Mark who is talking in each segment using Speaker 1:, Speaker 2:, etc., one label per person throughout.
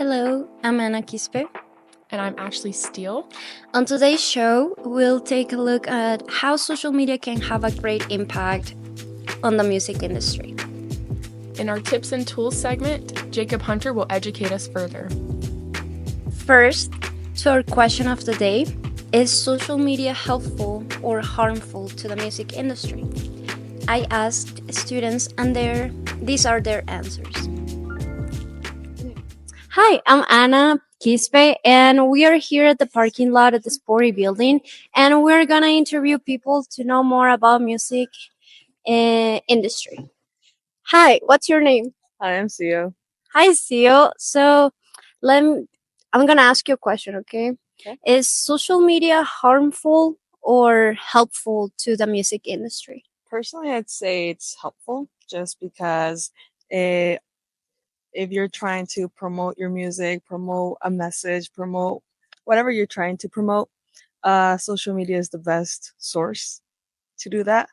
Speaker 1: Hello, I'm Anna Quispe.
Speaker 2: And I'm Ashley Steele.
Speaker 1: On today's show, we'll take a look at how social media can have a great impact on the music industry.
Speaker 2: In our tips and tools segment, Jacob Hunter will educate us further.
Speaker 1: First, to our question of the day, is social media helpful or harmful to the music industry? I asked students and these are their answers. Hi, I'm Anna Quispe, and we are here at the parking lot at the Sporty building, and we're gonna interview people to know more about music industry. Hi, what's your name?
Speaker 3: Hi, I'm Sio.
Speaker 1: Hi, Sio. So, I'm gonna ask you a question, okay? Is social media harmful or helpful to the music industry?
Speaker 3: Personally, I'd say it's helpful just because if you're trying to promote your music, promote a message, promote whatever you're trying to promote, social media is the best source to do that.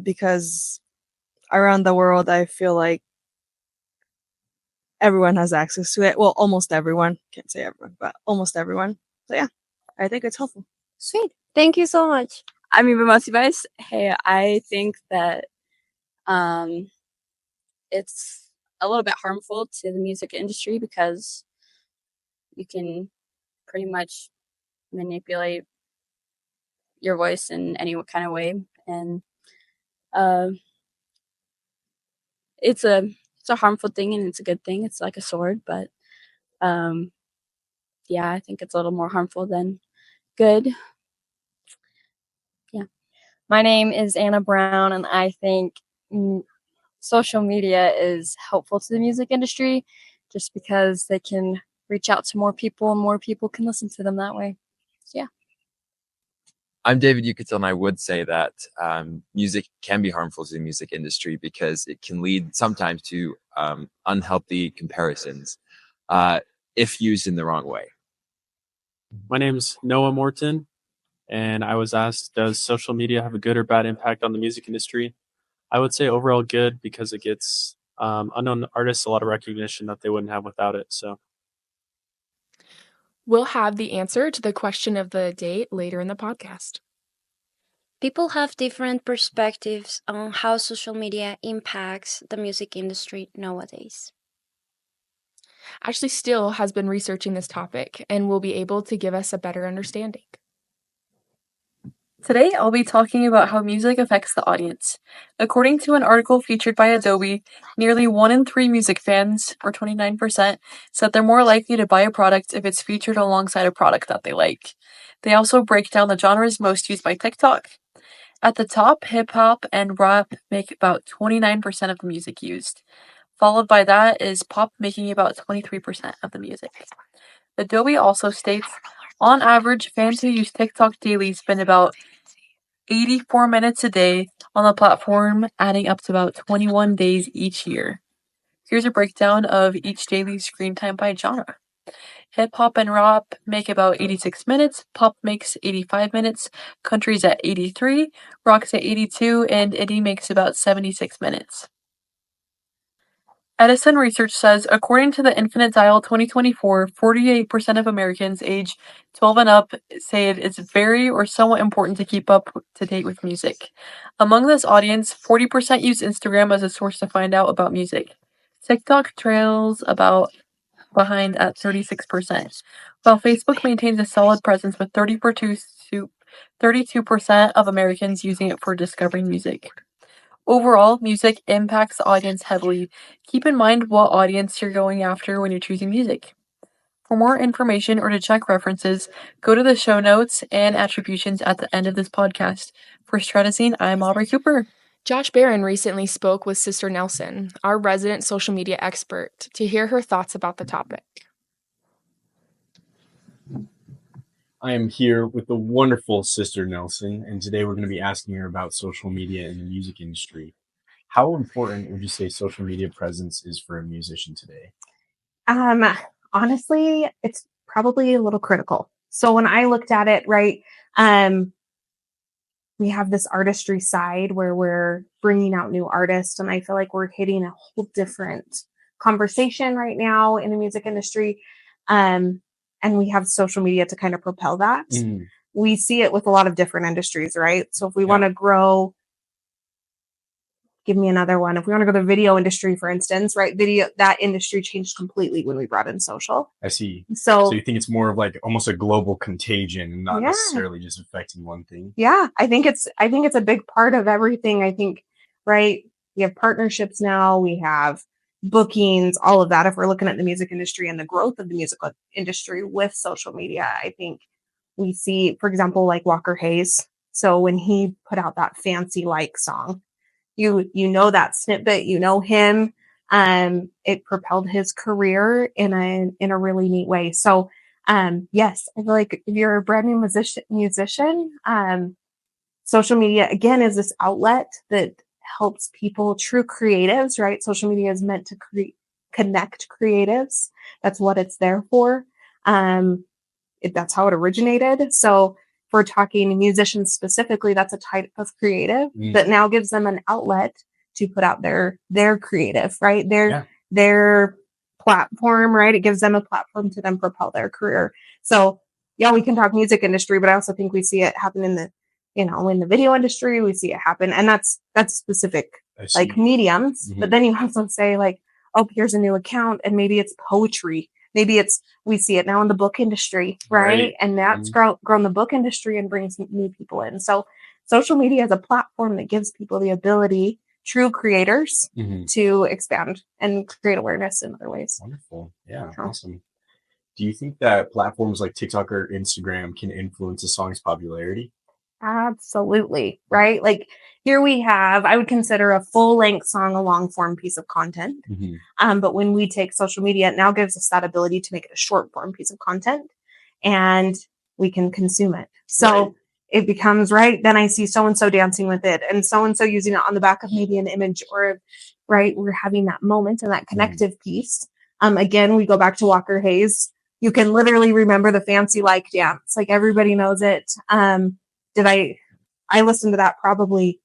Speaker 3: Because around the world, I feel like everyone has access to it. Well, almost everyone. Can't say everyone, but almost everyone. So yeah, I think it's helpful.
Speaker 1: Sweet. Thank you so much.
Speaker 4: I'm Eva Mosibais. Hey, I think that it's a little bit harmful to the music industry because you can pretty much manipulate your voice in any kind of way, and it's a harmful thing and it's a good thing. It's like a sword, but yeah, I think it's a little more harmful than good. Yeah.
Speaker 5: My name is Anna Brown, and I think social media is helpful to the music industry just because they can reach out to more people and more people can listen to them that way. So, yeah.
Speaker 6: I'm David Yucatel, and I would say that music can be harmful to the music industry because it can lead sometimes to unhealthy comparisons if used in the wrong way.
Speaker 7: My name's Noah Morton, and I was asked, does social media have a good or bad impact on the music industry? I would say overall good because it gets unknown artists a lot of recognition that they wouldn't have without it. So
Speaker 2: we'll have the answer to the question of the day later in the podcast.
Speaker 1: People have different perspectives on how social media impacts the music industry nowadays.
Speaker 2: Ashley Steele has been researching this topic and will be able to give us a better understanding.
Speaker 8: Today, I'll be talking about how music affects the audience. According to an article featured by Adobe, nearly 1 in 3 music fans, or 29%, said they're more likely to buy a product if it's featured alongside a product that they like. They also break down the genres most used by TikTok. At the top, hip-hop and rap make about 29% of the music used. Followed by that is pop, making about 23% of the music. Adobe also states, on average, fans who use TikTok daily spend about 84 minutes a day on the platform, adding up to about 21 days each year. Here's a breakdown of each daily screen time by genre. Hip-hop and rap make about 86 minutes, pop makes 85 minutes, country's at 83, rock's at 82, and indie makes about 76 minutes. Edison research says, according to the Infinite Dial 2024, 48% of Americans age 12 and up say it is very or somewhat important to keep up to date with music. Among this audience, 40% use Instagram as a source to find out about music. TikTok trails about behind at 36%, while Facebook maintains a solid presence with 32% of Americans using it for discovering music. Overall, music impacts the audience heavily. Keep in mind what audience you're going after when you're choosing music. For more information or to check references, go to the show notes and attributions at the end of this podcast. For Stratoscene, I'm Aubrey Cooper.
Speaker 2: Josh Barron recently spoke with Sister Nelson, our resident social media expert, to hear her thoughts about the topic.
Speaker 9: I am here with the wonderful Sister Nelson, and today we're going to be asking her about social media in the music industry. How important would you say social media presence is for a musician today?
Speaker 10: Honestly, it's probably a little critical. So when I looked at it, right, we have this artistry side where we're bringing out new artists, and I feel like we're hitting a whole different conversation right now in the music industry. And we have social media to kind of propel that.
Speaker 9: Mhm.
Speaker 10: We see it with a lot of different industries, right? So if we
Speaker 9: Yeah.
Speaker 10: want to grow, give me another one. If we want to go to the video industry, for instance, right? Video, that industry changed completely when we brought in social.
Speaker 9: I see.
Speaker 10: So
Speaker 9: So you think it's more of like almost a global contagion and not
Speaker 10: Yeah.
Speaker 9: necessarily just affecting one thing?
Speaker 10: yeah, I think it's a big part of everything. I think, right? We have partnerships now, we have bookings, all of that. If we're looking at the music industry and the growth of the music industry with social media, I think we see, for example, like Walker Hayes. So when he put out that Fancy Like song, you know that snippet, you know him. It propelled his career in a really neat way. So yes, I feel like if you're a brand new musician, social media again is this outlet that helps people, true creatives, right? Social media is meant to connect creatives. That's what it's there for. That's how it originated. So if we're talking musicians specifically, that's a type of creative that now gives them an outlet to put out their creative, right? Their platform, right? It gives them a platform to then propel their career. So yeah, we can talk music industry, but I also think we see it happen in the, in the video industry. We see it happen, and that's specific like mediums. But then you also say like, oh, here's a new account, and maybe it's poetry. Maybe we see it now in the book industry, right? And that's grown the book industry and brings new people in. So social media is a platform that gives people the ability, true creators, to expand and create awareness in other ways.
Speaker 9: Wonderful. Yeah, awesome. Do you think that platforms like TikTok or Instagram can influence a song's popularity?
Speaker 10: Absolutely. Right. Like here we have, I would consider a full length song a long form piece of content. But when we take social media, it now gives us that ability to make it a short form piece of content, and we can consume it. So it becomes, right, then I see so-and-so dancing with it and so-and-so using it on the back of maybe an image, or right, we're having that moment and that connective piece. Again, we go back to Walker Hayes. You can literally remember the Fancy Like dance. Like everybody knows it. I listened to that probably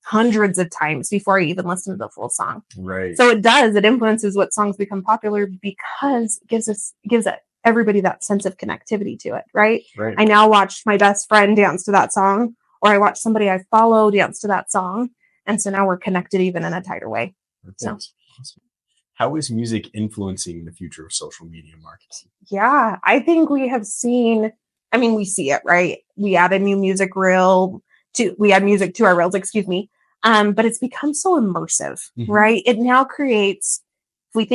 Speaker 10: hundreds of times before I even listened to the full song.
Speaker 9: Right.
Speaker 10: So it influences what songs become popular, because it gives everybody that sense of connectivity to it. Right. I now watch my best friend dance to that song, or I watch somebody I follow dance to that song. And so now we're connected even in a tighter way. So.
Speaker 9: How is music influencing the future of social media marketing?
Speaker 10: Yeah, I think we see it, right? We add a new music reel we add music to our reels, excuse me. But it's become so immersive, right? It now creates, we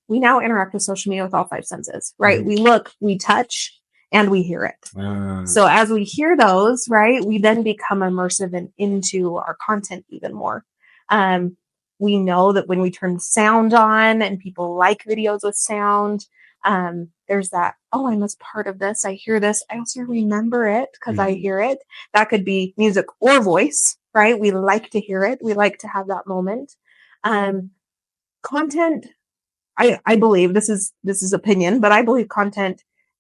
Speaker 10: now interact with social media with all five senses, right? We look, we touch, and we hear it. So as we hear those, right, we then become immersive and into our content even more. We know that when we turn sound on, and people like videos with sound, there's that, oh, I'm as part of this. I hear this. I also remember it because I hear it. That could be music or voice, right? We like to hear it. We like to have that moment. Content, I believe, this is opinion, but I believe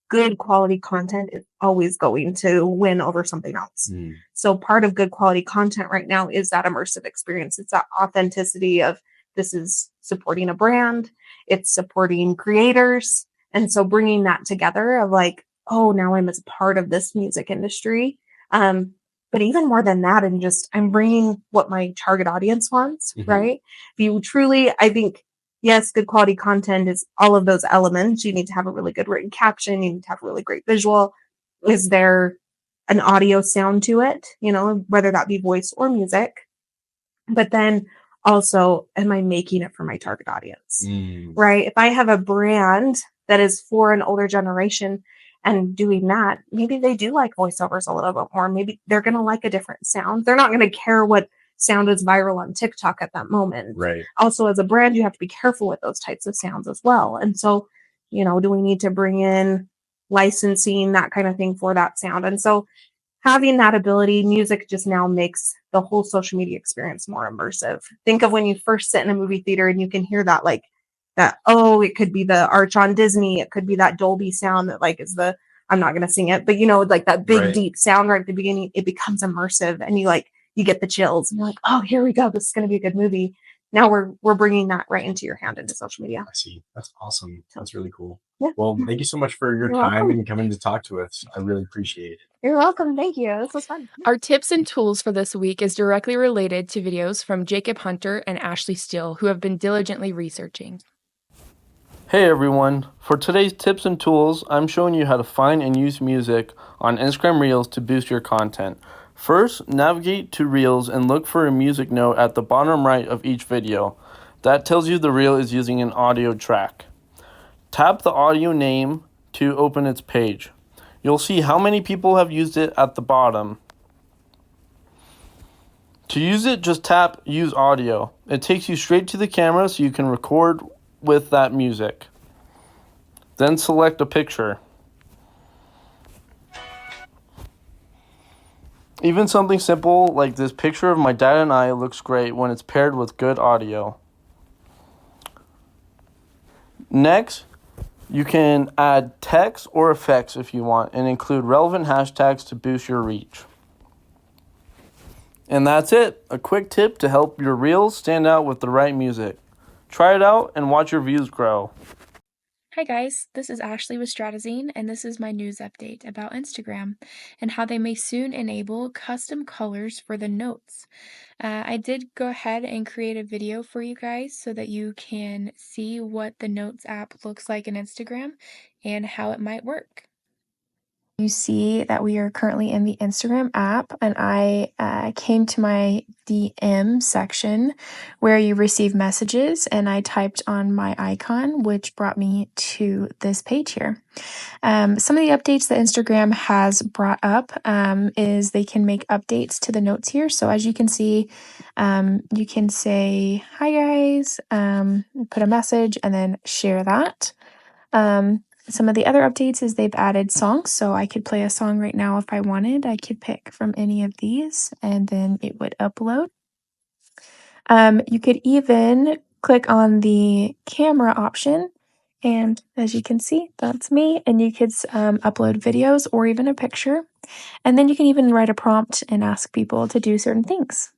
Speaker 10: good quality content is always going to win over something else. So part of good quality content right now is that immersive experience. It's that authenticity of, this is supporting a brand, it's supporting creators. And so bringing that together of like, oh, now I'm as part of this music industry. But even more than that, and just, I'm bringing what my target audience wants, right? If you truly, I think, yes, good quality content is all of those elements. You need to have a really good written caption. You need to have a really great visual. Is there an audio sound to it? Whether that be voice or music. But then also, am I making it for my target audience? Right? If I have a brand that is for an older generation and doing that, maybe they do like voiceovers a little bit more. Maybe they're going to like a different sound. They're not going to care what sound is viral on TikTok at that moment.
Speaker 9: Right.
Speaker 10: Also, as a brand, you have to be careful with those types of sounds as well. And so, do we need to bring in licensing, that kind of thing for that sound? And so having that ability, music just now makes the whole social media experience more immersive. Think of when you first sit in a movie theater and you can hear that, like that, oh, it could be the arch on Disney. It could be that Dolby sound that like is I'm not going to sing it, but like that big, deep sound right at the beginning, it becomes immersive, and you get the chills and you're like, oh, here we go. This is going to be a good movie. now we're bringing that right into your hand into social media.
Speaker 9: I see. That's awesome. That's really cool.
Speaker 10: Yeah.
Speaker 9: Well, thank you so much for your
Speaker 10: You're
Speaker 9: time
Speaker 10: welcome.
Speaker 9: and coming to talk to us. I really appreciate it.
Speaker 10: You're welcome. Thank you. This was fun.
Speaker 2: Our tips and tools for this week is directly related to videos from Jacob Hunter and Ashley Steele, who have been diligently researching.
Speaker 11: Hey everyone, for today's tips and tools, I'm showing you how to find and use music on Instagram Reels to boost your content. First, navigate to Reels and look for a music note at the bottom right of each video. That tells you the reel is using an audio track. Tap the audio name to open its page. You'll see how many people have used it at the bottom. To use it, just tap Use Audio. It takes you straight to the camera so you can record with that music. Then select a picture. Even something simple like this picture of my dad and I looks great when it's paired with good audio. Next, you can add text or effects if you want and include relevant hashtags to boost your reach. And that's it, a quick tip to help your reels stand out with the right music. Try it out and watch your views grow.
Speaker 2: Hi guys, this is Ashley with Stratazine, and this is my news update about Instagram and how they may soon enable custom colors for the notes. I did go ahead and create a video for you guys so that you can see what the Notes app looks like in Instagram and how it might work. You see that we are currently in the Instagram app, and I came to my DM section where you receive messages, and I typed on my icon, which brought me to this page here. Some of the updates that Instagram has brought up is they can make updates to the notes here. So as you can see, you can say, hi guys, put a message, and then share that. Some of the other updates is they've added songs, so I could play a song right now if I wanted. I could pick from any of these, and then it would upload. You could even click on the camera option, and as you can see, that's me, and you could upload videos or even a picture, and then you can even write a prompt and ask people to do certain things.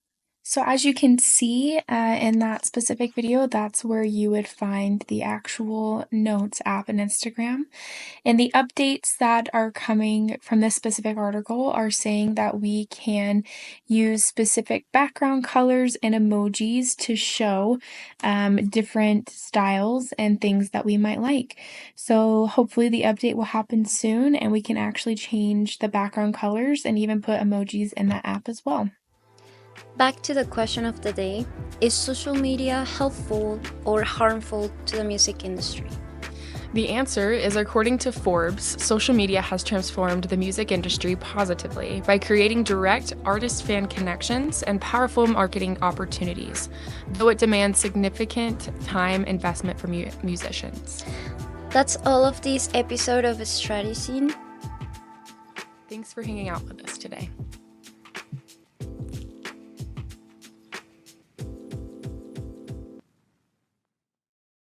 Speaker 2: So as you can see in that specific video, that's where you would find the actual Notes app in Instagram. And the updates that are coming from this specific article are saying that we can use specific background colors and emojis to show different styles and things that we might like. So hopefully the update will happen soon and we can actually change the background colors and even put emojis in that app as well.
Speaker 1: Back to the question of the day, is social media helpful or harmful to the music industry?
Speaker 2: The answer is, according to Forbes, social media has transformed the music industry positively by creating direct artist-fan connections and powerful marketing opportunities, though it demands significant time investment from musicians.
Speaker 1: That's all of this episode of Stratazine.
Speaker 2: Thanks for hanging out with us today.